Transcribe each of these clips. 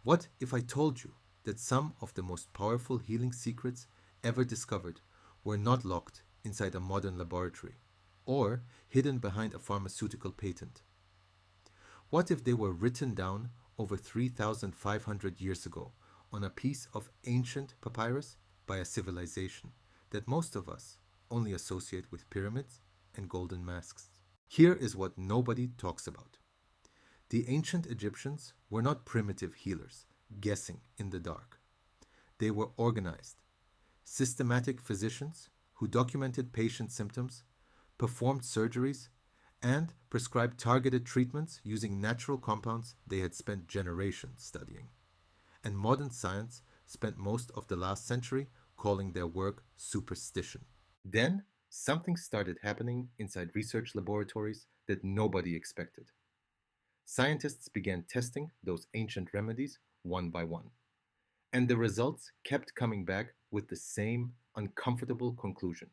What if I told you that some of the most powerful healing secrets ever discovered were not locked inside a modern laboratory or hidden behind a pharmaceutical patent? What if they were written down over 3,500 years ago on a piece of ancient papyrus by a civilization that most of us only associate with pyramids and golden masks? Here is what nobody talks about. The ancient Egyptians were not primitive healers guessing in the dark. They were organized, systematic physicians who documented patient symptoms, performed surgeries, and prescribed targeted treatments using natural compounds they had spent generations studying. And modern science spent most of the last century calling their work superstition. Then, something started happening inside research laboratories that nobody expected. Scientists began testing those ancient remedies one by one, and the results kept coming back with the same uncomfortable conclusion.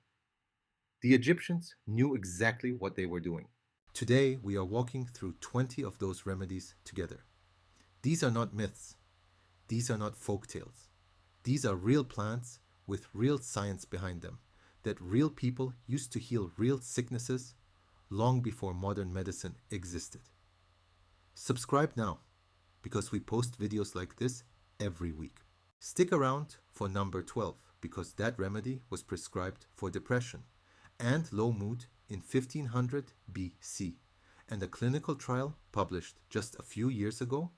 The Egyptians knew exactly what they were doing. Today, we are walking through 20 of those remedies together. These are not myths, these are not folk tales. These are real plants with real science behind them that real people used to heal real sicknesses long before modern medicine existed. Subscribe now because we post videos like this every week. Stick around for number 12 because that remedy was prescribed for depression and low mood in 1500 BC, and a clinical trial published just a few years ago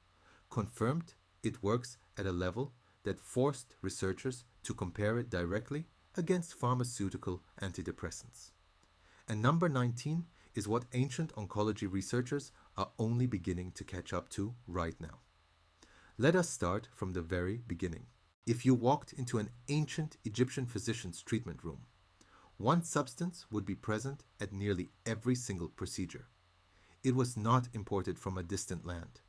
confirmed it works at a level that forced researchers to compare it directly against pharmaceutical antidepressants. And number 19 is what ancient oncology researchers are only beginning to catch up to right now. Let us start from the very beginning. If you walked into an ancient Egyptian physician's treatment room, one substance would be present at nearly every single procedure. It was not imported from a distant land.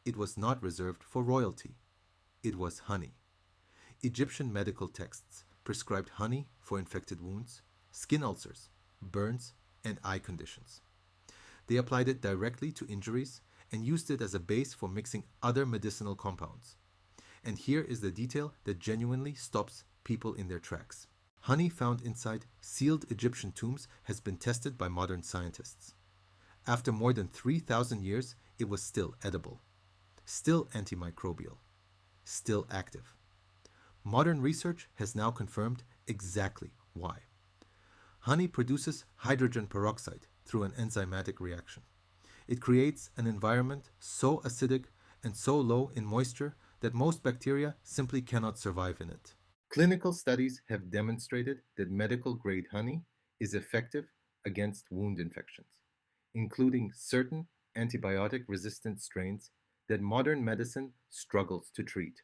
It was not reserved for royalty. It was honey. Egyptian medical texts prescribed honey for infected wounds, skin ulcers, burns, and eye conditions. They applied it directly to injuries and used it as a base for mixing other medicinal compounds. And here is the detail that genuinely stops people in their tracks. Honey found inside sealed Egyptian tombs has been tested by modern scientists. After more than 3,000 years, it was still edible, still antimicrobial, still active. Modern research has now confirmed exactly why. Honey produces hydrogen peroxide through an enzymatic reaction. It creates an environment so acidic and so low in moisture that most bacteria simply cannot survive in it. Clinical studies have demonstrated that medical grade honey is effective against wound infections, including certain antibiotic resistant strains that modern medicine struggles to treat.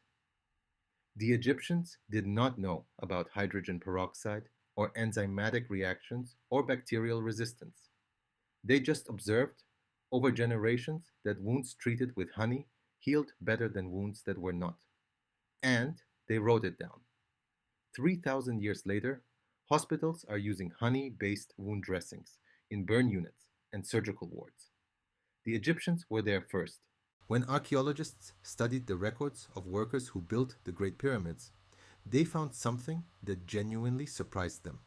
The Egyptians did not know about hydrogen peroxide or enzymatic reactions or bacterial resistance. They just observed over generations that wounds treated with honey healed better than wounds that were not. And they wrote it down. 3,000 years later, hospitals are using honey-based wound dressings in burn units and surgical wards. The Egyptians were there first. When archaeologists studied the records of workers who built the Great Pyramids, they found something that genuinely surprised them.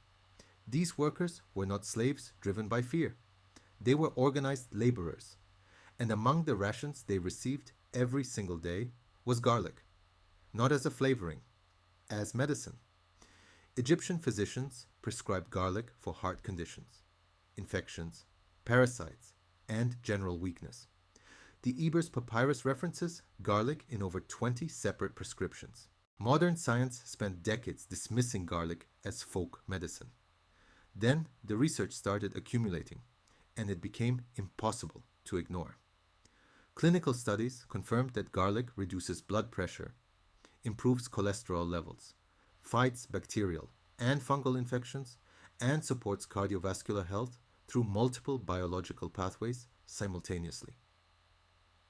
These workers were not slaves driven by fear. They were organized laborers, and among the rations they received every single day was garlic, not as a flavoring, as medicine. Egyptian physicians prescribed garlic for heart conditions, infections, parasites, and general weakness. The Ebers Papyrus references garlic in over 20 separate prescriptions. Modern science spent decades dismissing garlic as folk medicine. Then the research started accumulating, and it became impossible to ignore. Clinical studies confirmed that garlic reduces blood pressure, improves cholesterol levels, fights bacterial and fungal infections, and supports cardiovascular health through multiple biological pathways simultaneously.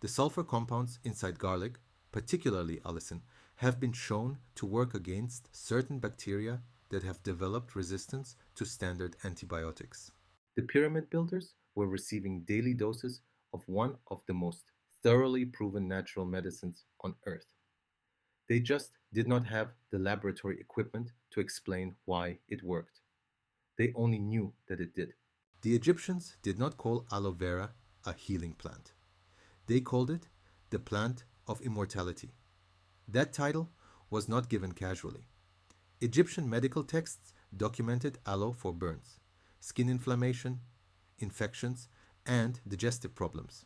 The sulfur compounds inside garlic, particularly allicin, have been shown to work against certain bacteria that have developed resistance to standard antibiotics. The pyramid builders were receiving daily doses of one of the most thoroughly proven natural medicines on earth. They just did not have the laboratory equipment to explain why it worked. They only knew that it did. The Egyptians did not call aloe vera a healing plant. They called it the plant of immortality. That title was not given casually. Egyptian medical texts documented aloe for burns, skin inflammation, infections, and digestive problems.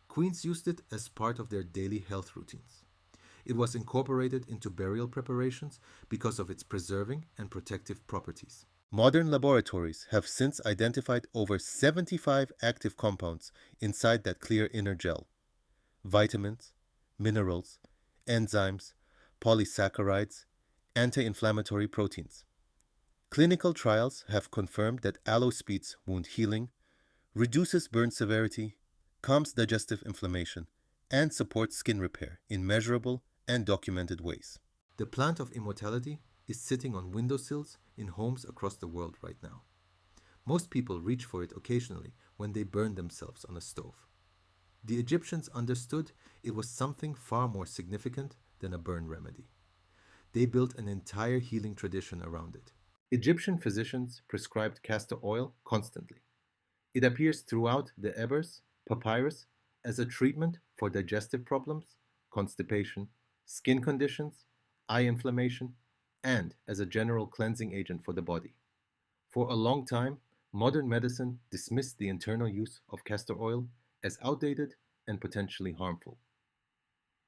Queens used it as part of their daily health routines. It was incorporated into burial preparations because of its preserving and protective properties. Modern laboratories have since identified over 75 active compounds inside that clear inner gel: vitamins, minerals, enzymes, polysaccharides, anti-inflammatory proteins. Clinical trials have confirmed that aloe speeds wound healing, reduces burn severity, calms digestive inflammation, and supports skin repair in measurable and documented ways. The plant of immortality is sitting on windowsills in homes across the world right now. Most people reach for it occasionally when they burn themselves on a stove. The Egyptians understood it was something far more significant than a burn remedy. They built an entire healing tradition around it. Egyptian physicians prescribed castor oil constantly. It appears throughout the Ebers, papyrus, as a treatment for digestive problems, constipation, skin conditions, eye inflammation, and as a general cleansing agent for the body. For a long time, modern medicine dismissed the internal use of castor oil as outdated and potentially harmful.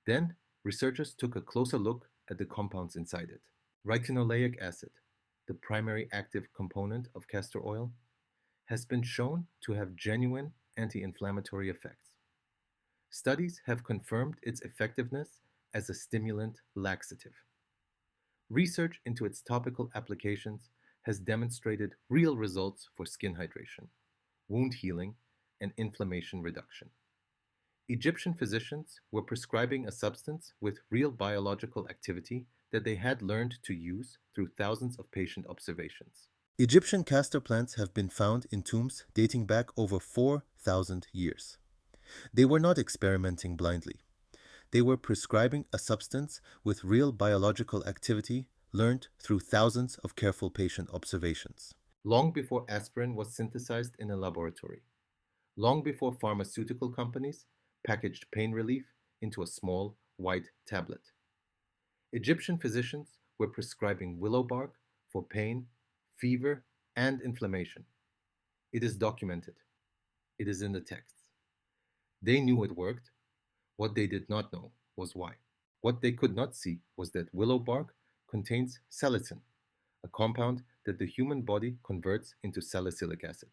Then, researchers took a closer look at the compounds inside it. Ricinoleic acid, the primary active component of castor oil, has been shown to have genuine anti-inflammatory effects. Studies have confirmed its effectiveness as a stimulant laxative. Research into its topical applications has demonstrated real results for skin hydration, wound healing, and inflammation reduction. Egyptian physicians were prescribing a substance with real biological activity that they had learned to use through thousands of patient observations. Egyptian castor plants have been found in tombs dating back over 4,000 years. They were not experimenting blindly. They were prescribing a substance with real biological activity learned through thousands of careful patient observations. Long before aspirin was synthesized in a laboratory, long before pharmaceutical companies packaged pain relief into a small white tablet, Egyptian physicians were prescribing willow bark for pain, fever, and inflammation. It is documented. It is in the texts. They knew it worked. What they did not know was why. What they could not see was that willow bark contains salicin, a compound that the human body converts into salicylic acid.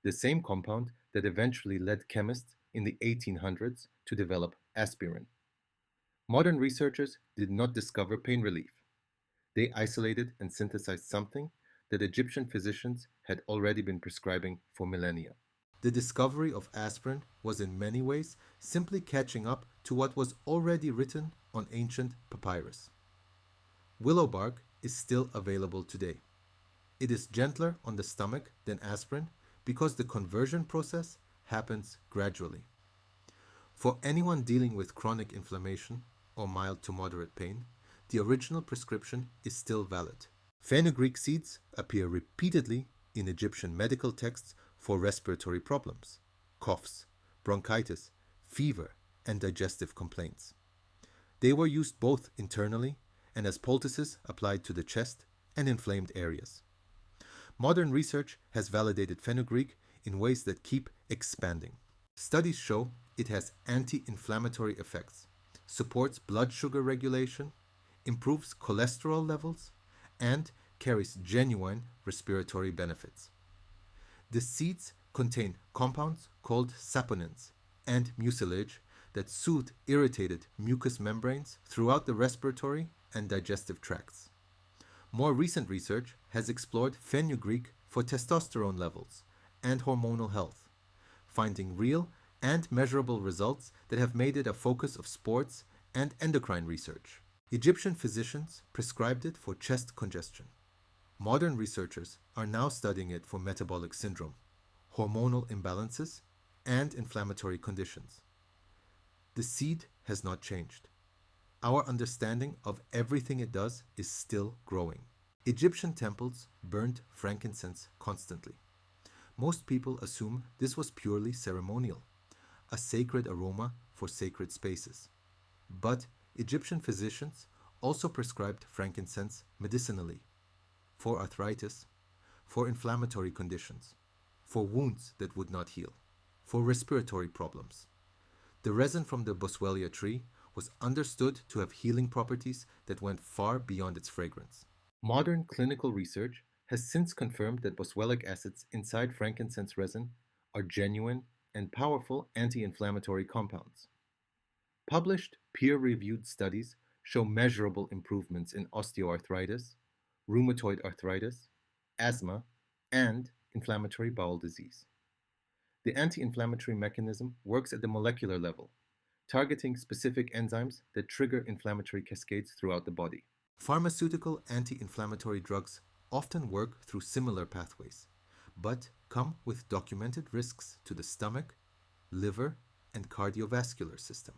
The same compound that eventually led chemists in the 1800s to develop aspirin. Modern researchers did not discover pain relief. They isolated and synthesized something that Egyptian physicians had already been prescribing for millennia. The discovery of aspirin was in many ways simply catching up to what was already written on ancient papyrus. Willow bark is still available today. It is gentler on the stomach than aspirin because the conversion process happens gradually. For anyone dealing with chronic inflammation or mild to moderate pain, the original prescription is still valid. Fenugreek seeds appear repeatedly in Egyptian medical texts for respiratory problems, coughs, bronchitis, fever, and digestive complaints. They were used both internally and as poultices applied to the chest and inflamed areas. Modern research has validated fenugreek in ways that keep expanding. Studies show it has anti-inflammatory effects, supports blood sugar regulation, improves cholesterol levels, and carries genuine respiratory benefits. The seeds contain compounds called saponins and mucilage that soothe irritated mucous membranes throughout the respiratory and digestive tracts. More recent research has explored fenugreek for testosterone levels and hormonal health, finding real and measurable results that have made it a focus of sports and endocrine research. Egyptian physicians prescribed it for chest congestion. Modern researchers are now studying it for metabolic syndrome, hormonal imbalances, and inflammatory conditions. The seed has not changed. Our understanding of everything it does is still growing. Egyptian temples burned frankincense constantly. Most people assume this was purely ceremonial, a sacred aroma for sacred spaces. But Egyptian physicians also prescribed frankincense medicinally for arthritis, for inflammatory conditions, for wounds that would not heal, for respiratory problems. The resin from the Boswellia tree was understood to have healing properties that went far beyond its fragrance. Modern clinical research has since confirmed that boswellic acids inside frankincense resin are genuine and powerful anti inflammatory compounds. Published peer reviewed studies show measurable improvements in osteoarthritis, rheumatoid arthritis, asthma, and inflammatory bowel disease. The anti inflammatory mechanism works at the molecular level, targeting specific enzymes that trigger inflammatory cascades throughout the body. Pharmaceutical anti inflammatory drugs often work through similar pathways, but come with documented risks to the stomach, liver, and cardiovascular system.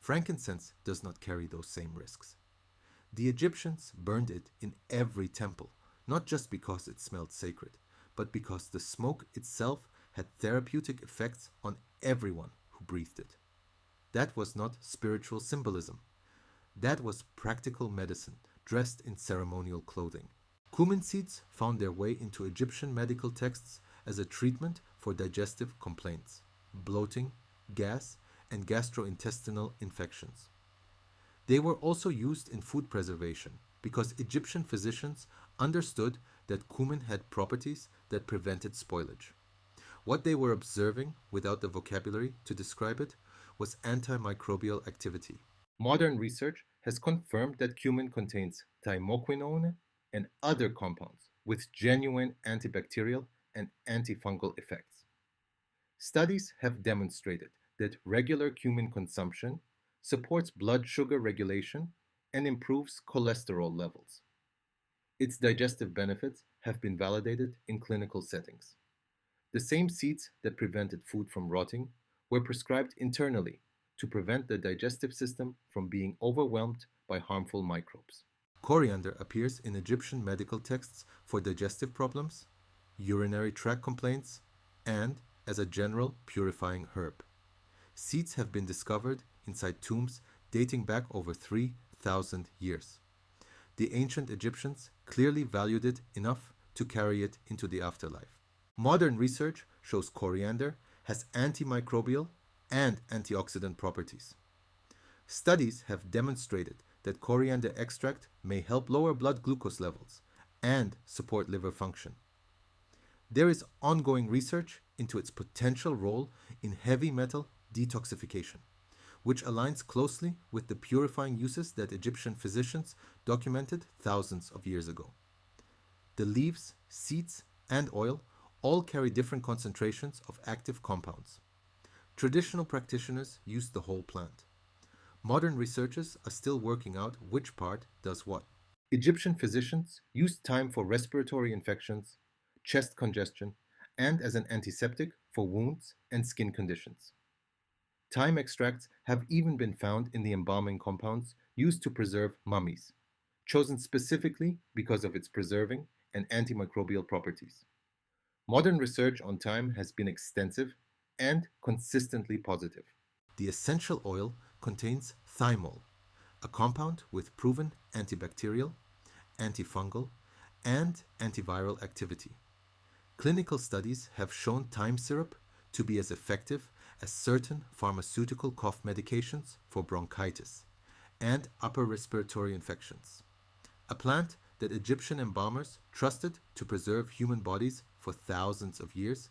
Frankincense does not carry those same risks. The Egyptians burned it in every temple, not just because it smelled sacred, but because the smoke itself had therapeutic effects on everyone who breathed it. That was not spiritual symbolism. That was practical medicine dressed in ceremonial clothing. Cumin seeds found their way into Egyptian medical texts as a treatment for digestive complaints, bloating, gas, and gastrointestinal infections. They were also used in food preservation because Egyptian physicians understood that cumin had properties that prevented spoilage. What they were observing, without the vocabulary to describe it, was antimicrobial activity. Modern research has confirmed that cumin contains thymoquinone and other compounds with genuine antibacterial and antifungal effects. Studies have demonstrated that regular cumin consumption supports blood sugar regulation and improves cholesterol levels. Its digestive benefits have been validated in clinical settings. The same seeds that prevented food from rotting were prescribed internally to prevent the digestive system from being overwhelmed by harmful microbes. Coriander appears in Egyptian medical texts for digestive problems, urinary tract complaints, and as a general purifying herb. Seeds have been discovered inside tombs dating back over 3,000 years. The ancient Egyptians clearly valued it enough to carry it into the afterlife. Modern research shows coriander has antimicrobial and antioxidant properties. Studies have demonstrated that coriander extract may help lower blood glucose levels and support liver function. There is ongoing research into its potential role in heavy metal detoxification, which aligns closely with the purifying uses that Egyptian physicians documented thousands of years ago. The leaves, seeds, and oil all carry different concentrations of active compounds. Traditional practitioners used the whole plant. Modern researchers are still working out which part does what. Egyptian physicians used thyme for respiratory infections, chest congestion, and as an antiseptic for wounds and skin conditions. Thyme extracts have even been found in the embalming compounds used to preserve mummies, chosen specifically because of its preserving and antimicrobial properties. Modern research on thyme has been extensive and consistently positive. The essential oil contains thymol, a compound with proven antibacterial, antifungal, and antiviral activity. Clinical studies have shown thyme syrup to be as effective as certain pharmaceutical cough medications for bronchitis and upper respiratory infections. A plant that Egyptian embalmers trusted to preserve human bodies for thousands of years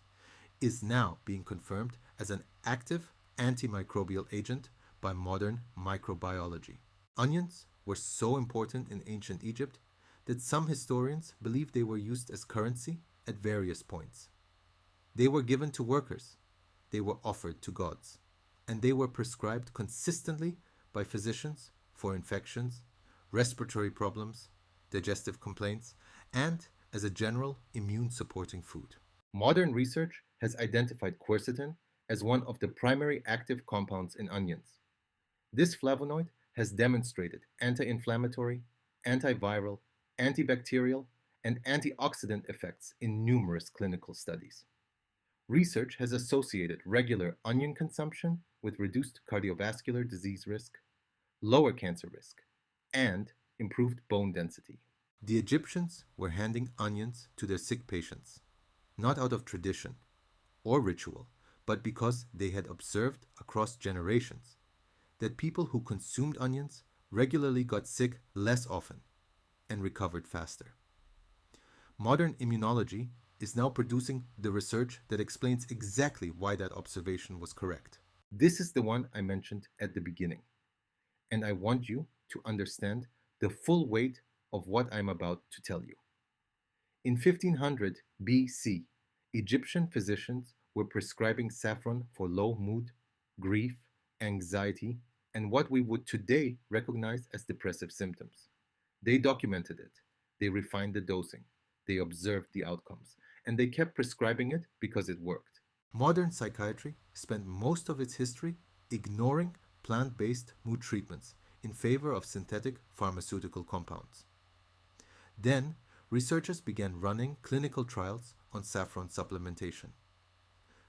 is now being confirmed as an active antimicrobial agent by modern microbiology. Onions were so important in ancient Egypt that some historians believe they were used as currency at various points. They were given to workers, they were offered to gods, and they were prescribed consistently by physicians for infections, respiratory problems, digestive complaints, and as a general immune supporting food. Modern research has identified quercetin as one of the primary active compounds in onions. This flavonoid has demonstrated anti-inflammatory, antiviral, antibacterial, and antioxidant effects in numerous clinical studies. Research has associated regular onion consumption with reduced cardiovascular disease risk, lower cancer risk, and improved bone density. The Egyptians were handing onions to their sick patients, not out of tradition or ritual, but because they had observed across generations that people who consumed onions regularly got sick less often and recovered faster. Modern immunology is now producing the research that explains exactly why that observation was correct. This is the one I mentioned at the beginning, and I want you to understand the full weight of what I'm about to tell you. In 1500 BC, Egyptian physicians were prescribing saffron for low mood, grief, anxiety, and what we would today recognize as depressive symptoms. They documented it, they refined the dosing, they observed the outcomes, and they kept prescribing it because it worked. Modern psychiatry spent most of its history ignoring plant-based mood treatments in favor of synthetic pharmaceutical compounds. Then, researchers began running clinical trials on saffron supplementation.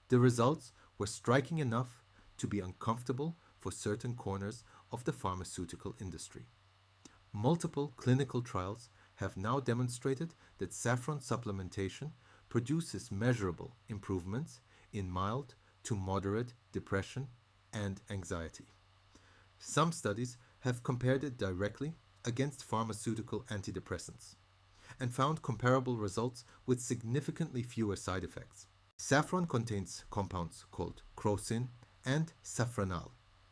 The results were striking enough to be uncomfortable for certain corners of the pharmaceutical industry. Multiple clinical trials have now demonstrated that saffron supplementation produces measurable improvements in mild to moderate depression and anxiety. Some studies have compared it directly against pharmaceutical antidepressants and found comparable results with significantly fewer side effects. Saffron contains compounds called crocin and safranal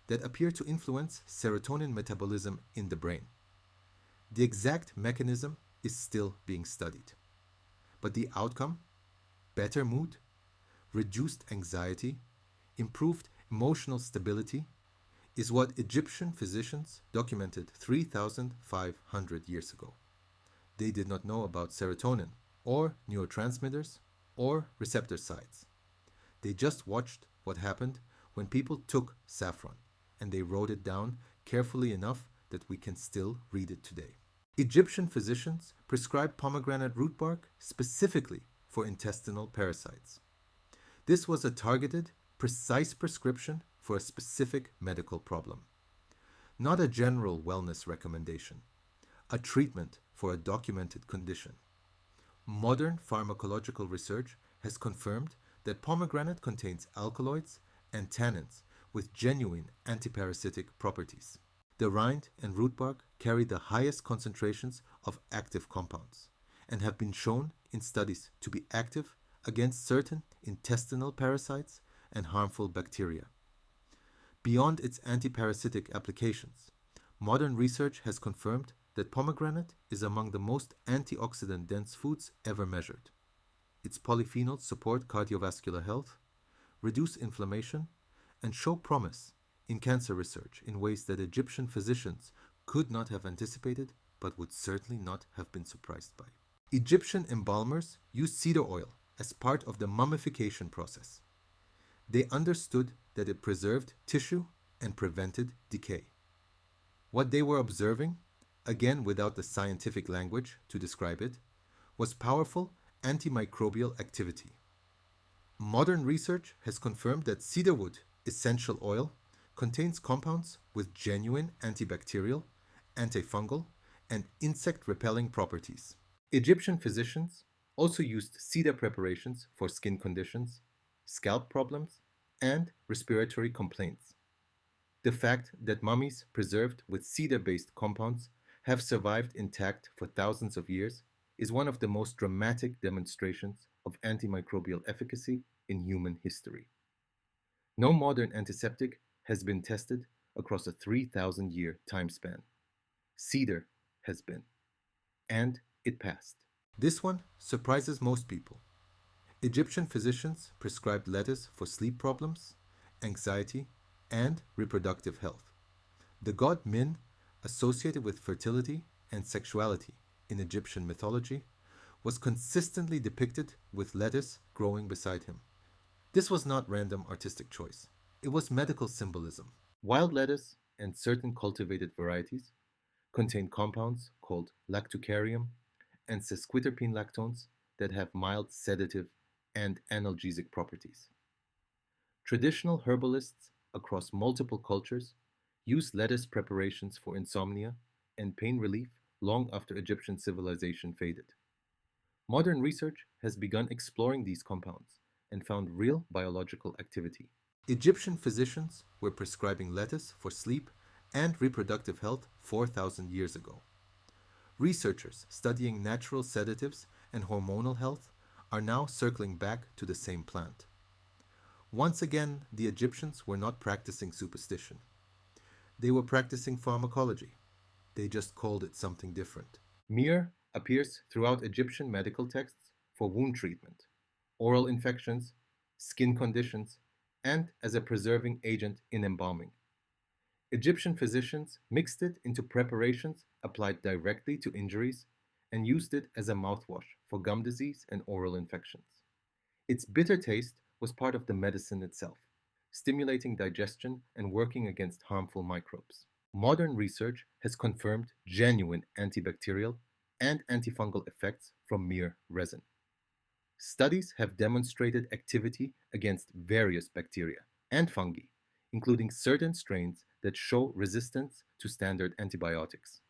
that appear to influence serotonin metabolism in the brain. The exact mechanism is still being studied, but the outcome, better mood, reduced anxiety, improved emotional stability, is what Egyptian physicians documented 3,500 years ago. They did not know about serotonin or neurotransmitters or receptor sites. They just watched what happened when people took saffron, and they wrote it down carefully enough that we can still read it today. Egyptian physicians prescribed pomegranate root bark specifically for intestinal parasites. This was a targeted, precise prescription for a specific medical problem, not a general wellness recommendation, a treatment for a documented condition. Modern pharmacological research has confirmed that pomegranate contains alkaloids and tannins with genuine antiparasitic properties. The rind and root bark carry the highest concentrations of active compounds and have been shown in studies to be active against certain intestinal parasites and harmful bacteria. Beyond its antiparasitic applications, modern research has confirmed that pomegranate is among the most antioxidant-dense foods ever measured. Its polyphenols support cardiovascular health, reduce inflammation, and show promise in cancer research in ways that Egyptian physicians could not have anticipated but would certainly not have been surprised by. Egyptian embalmers used cedar oil as part of the mummification process. They understood that it preserved tissue and prevented decay. What they were observing, again without the scientific language to describe it, was powerful antimicrobial activity. Modern research has confirmed that cedarwood essential oil contains compounds with genuine antibacterial, antifungal, and insect-repelling properties. Egyptian physicians also used cedar preparations for skin conditions, scalp problems, and respiratory complaints. The fact that mummies preserved with cedar-based compounds have survived intact for thousands of years is one of the most dramatic demonstrations of antimicrobial efficacy in human history. No modern antiseptic has been tested across a 3,000-year time span. Cedar has been, and it passed. This one surprises most people. Egyptian physicians prescribed lettuce for sleep problems, anxiety, and reproductive health. The god Min, associated with fertility and sexuality in Egyptian mythology, was consistently depicted with lettuce growing beside him. This was not random artistic choice. It was medical symbolism. Wild lettuce and certain cultivated varieties contain compounds called lactucarium and sesquiterpene lactones that have mild sedative and analgesic properties. Traditional herbalists across multiple cultures use lettuce preparations for insomnia and pain relief long after Egyptian civilization faded. Modern research has begun exploring these compounds and found real biological activity. Egyptian physicians were prescribing lettuce for sleep and reproductive health 4,000 years ago. Researchers studying natural sedatives and hormonal health are now circling back to the same plant. Once again, the Egyptians were not practicing superstition. They were practicing pharmacology. They just called it something different. Myrrh appears throughout Egyptian medical texts for wound treatment, oral infections, skin conditions, and as a preserving agent in embalming. Egyptian physicians mixed it into preparations applied directly to injuries and used it as a mouthwash for gum disease and oral infections. Its bitter taste was part of the medicine itself, stimulating digestion and working against harmful microbes. Modern research has confirmed genuine antibacterial and antifungal effects from myrrh resin. Studies have demonstrated activity against various bacteria and fungi, including certain strains that show resistance to standard antibiotics.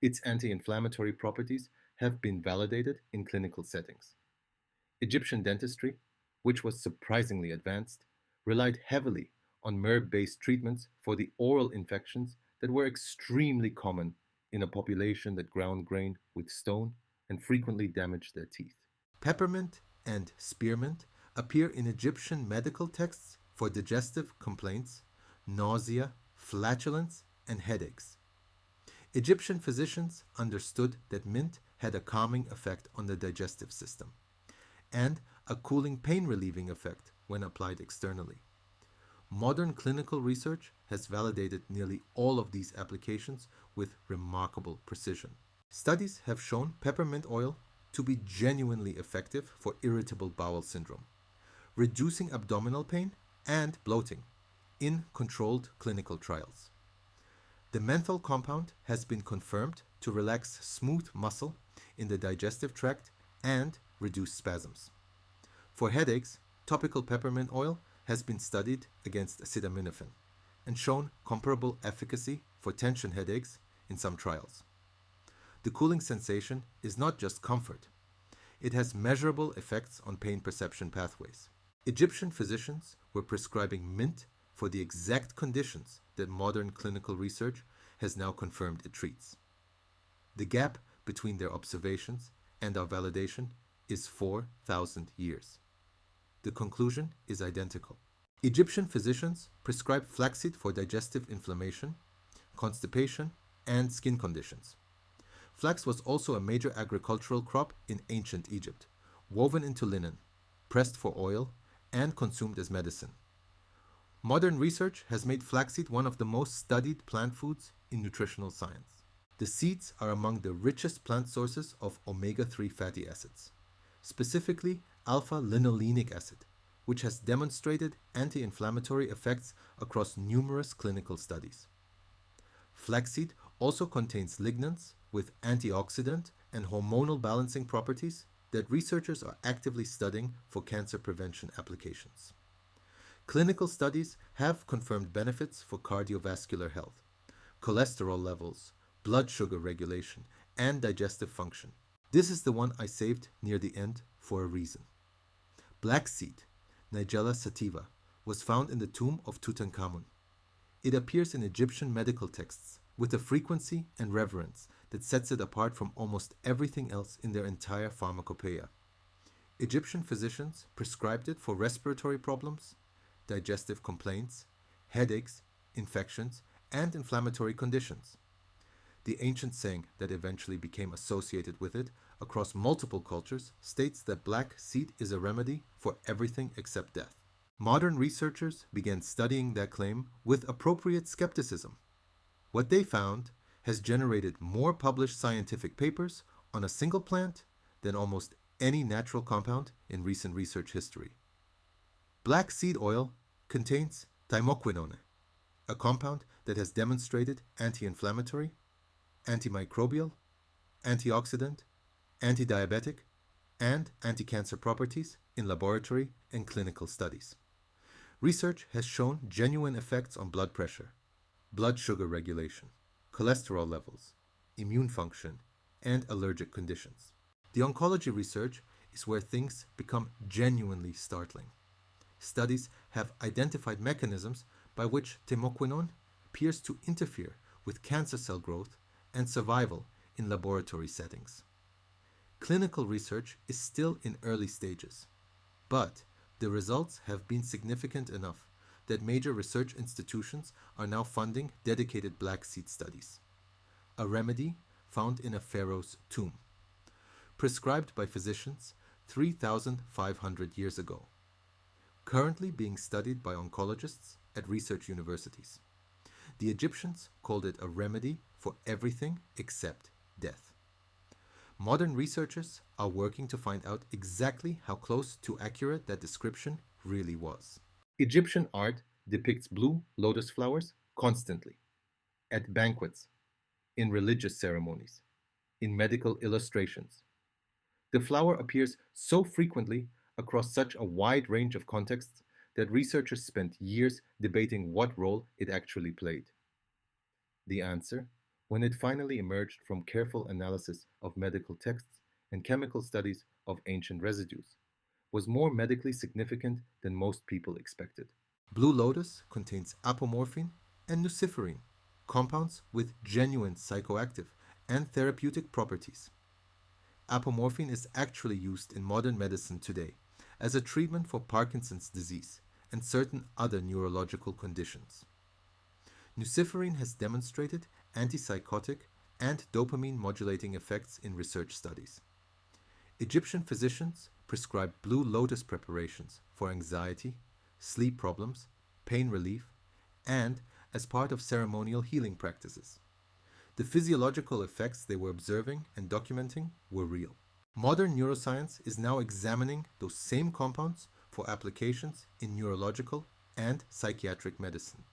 Its anti-inflammatory properties have been validated in clinical settings. Egyptian dentistry, which was surprisingly advanced, relied heavily on myrrh-based treatments for the oral infections that were extremely common in a population that ground grain with stone and frequently damaged their teeth. Peppermint and spearmint appear in Egyptian medical texts for digestive complaints, nausea, flatulence, and headaches. Egyptian physicians understood that mint had a calming effect on the digestive system and a cooling pain-relieving effect when applied externally. Modern clinical research has validated nearly all of these applications with remarkable precision. Studies have shown peppermint oil to be genuinely effective for irritable bowel syndrome, reducing abdominal pain and bloating in controlled clinical trials. The menthol compound has been confirmed to relax smooth muscle in the digestive tract and reduce spasms. For headaches, topical peppermint oil has been studied against acetaminophen and shown comparable efficacy for tension headaches in some trials. The cooling sensation is not just comfort. It has measurable effects on pain perception pathways. Egyptian physicians were prescribing mint for the exact conditions that modern clinical research has now confirmed it treats. The gap between their observations and our validation is 4,000 years. The conclusion is identical. Egyptian physicians prescribed flaxseed for digestive inflammation, constipation, and skin conditions. Flax was also a major agricultural crop in ancient Egypt, woven into linen, pressed for oil, and consumed as medicine. Modern research has made flaxseed one of the most studied plant foods in nutritional science. The seeds are among the richest plant sources of omega-3 fatty acids, specifically alpha-linolenic acid, which has demonstrated anti-inflammatory effects across numerous clinical studies. Flaxseed also contains lignans with antioxidant and hormonal balancing properties that researchers are actively studying for cancer prevention applications. Clinical studies have confirmed benefits for cardiovascular health, cholesterol levels, blood sugar regulation, and digestive function. This is the one I saved near the end for a reason. Black seed, Nigella sativa, was found in the tomb of Tutankhamun. It appears in Egyptian medical texts with a frequency and reverence that sets it apart from almost everything else in their entire pharmacopoeia. Egyptian physicians prescribed it for respiratory problems, digestive complaints, headaches, infections, and inflammatory conditions. The ancient saying that eventually became associated with it across multiple cultures states that black seed is a remedy for everything except death. Modern researchers began studying that claim with appropriate skepticism. What they found has generated more published scientific papers on a single plant than almost any natural compound in recent research history. Black seed oil contains thymoquinone, a compound that has demonstrated anti-inflammatory, antimicrobial, antioxidant, anti-diabetic, and anti-cancer properties in laboratory and clinical studies. Research has shown genuine effects on blood pressure, blood sugar regulation, cholesterol levels, immune function, and allergic conditions. The oncology research is where things become genuinely startling. Studies have identified mechanisms by which temoquinone appears to interfere with cancer cell growth and survival in laboratory settings. Clinical research is still in early stages, but the results have been significant enough that major research institutions are now funding dedicated black seed studies. A remedy found in a pharaoh's tomb, prescribed by physicians 3,500 years ago, currently being studied by oncologists at research universities. The Egyptians called it a remedy for everything except death. Modern researchers are working to find out exactly how close to accurate that description really was. Egyptian art depicts blue lotus flowers constantly, at banquets, in religious ceremonies, in medical illustrations. The flower appears so frequently across such a wide range of contexts that researchers spent years debating what role it actually played. The answer, when it finally emerged from careful analysis of medical texts and chemical studies of ancient residues, was more medically significant than most people expected. Blue lotus contains apomorphine and nuciferine, compounds with genuine psychoactive and therapeutic properties. Apomorphine is actually used in modern medicine today as a treatment for Parkinson's disease and certain other neurological conditions. Nuciferine has demonstrated antipsychotic and dopamine modulating effects in research studies. Egyptian physicians prescribe blue lotus preparations for anxiety, sleep problems, pain relief, and as part of ceremonial healing practices. The physiological effects they were observing and documenting were real. Modern neuroscience is now examining those same compounds for applications in neurological and psychiatric medicine.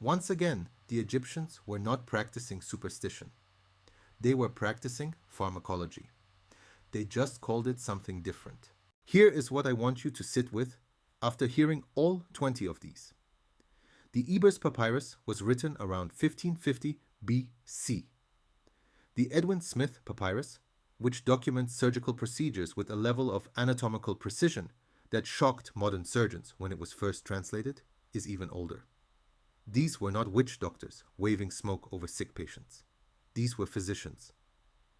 Once again, the Egyptians were not practicing superstition. They were practicing pharmacology. They just called it something different. Here is what I want you to sit with after hearing all 20 of these. The Ebers papyrus was written around 1550 BC. The Edwin Smith papyrus, which documents surgical procedures with a level of anatomical precision that shocked modern surgeons when it was first translated, is even older. These were not witch doctors waving smoke over sick patients. These were physicians.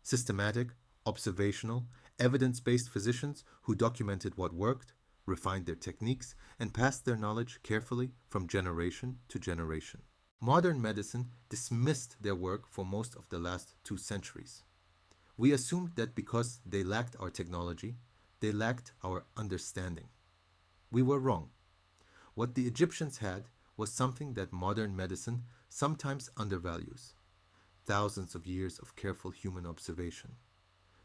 Systematic, observational, evidence-based physicians who documented what worked, refined their techniques, and passed their knowledge carefully from generation to generation. Modern medicine dismissed their work for most of the last 2 centuries. We assumed that because they lacked our technology, they lacked our understanding. We were wrong. What the Egyptians had was something that modern medicine sometimes undervalues. Thousands of years of careful human observation.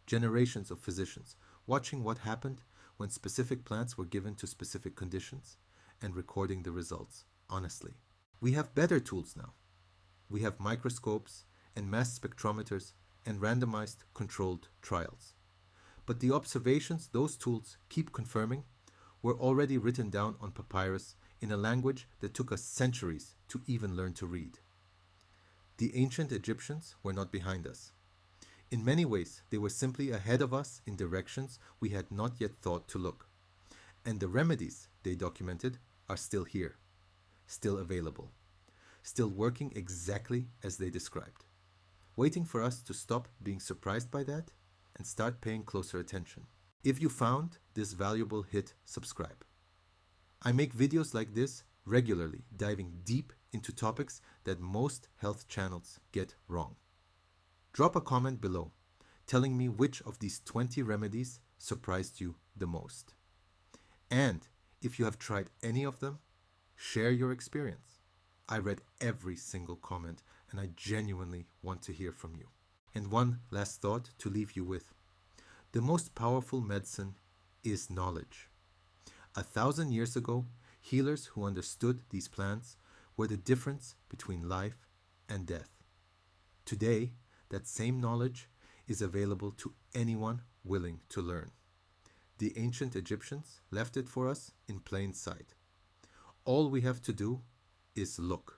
Generations of physicians watching what happened when specific plants were given to specific conditions and recording the results honestly. We have better tools now. We have microscopes and mass spectrometers and randomized controlled trials. But the observations those tools keep confirming were already written down on papyrus in a language that took us centuries to even learn to read. The ancient Egyptians were not behind us. In many ways, they were simply ahead of us in directions we had not yet thought to look. And the remedies they documented are still here, still available, still working exactly as they described, waiting for us to stop being surprised by that and start paying closer attention. If you found this valuable, hit subscribe. I make videos like this regularly, diving deep into topics that most health channels get wrong. Drop a comment below, telling me which of these 20 remedies surprised you the most. And if you have tried any of them, share your experience. I read every single comment and I genuinely want to hear from you. And one last thought to leave you with. The most powerful medicine is knowledge. 1,000 years ago, healers who understood these plants were the difference between life and death. Today, that same knowledge is available to anyone willing to learn. The ancient Egyptians left it for us in plain sight. All we have to do is look.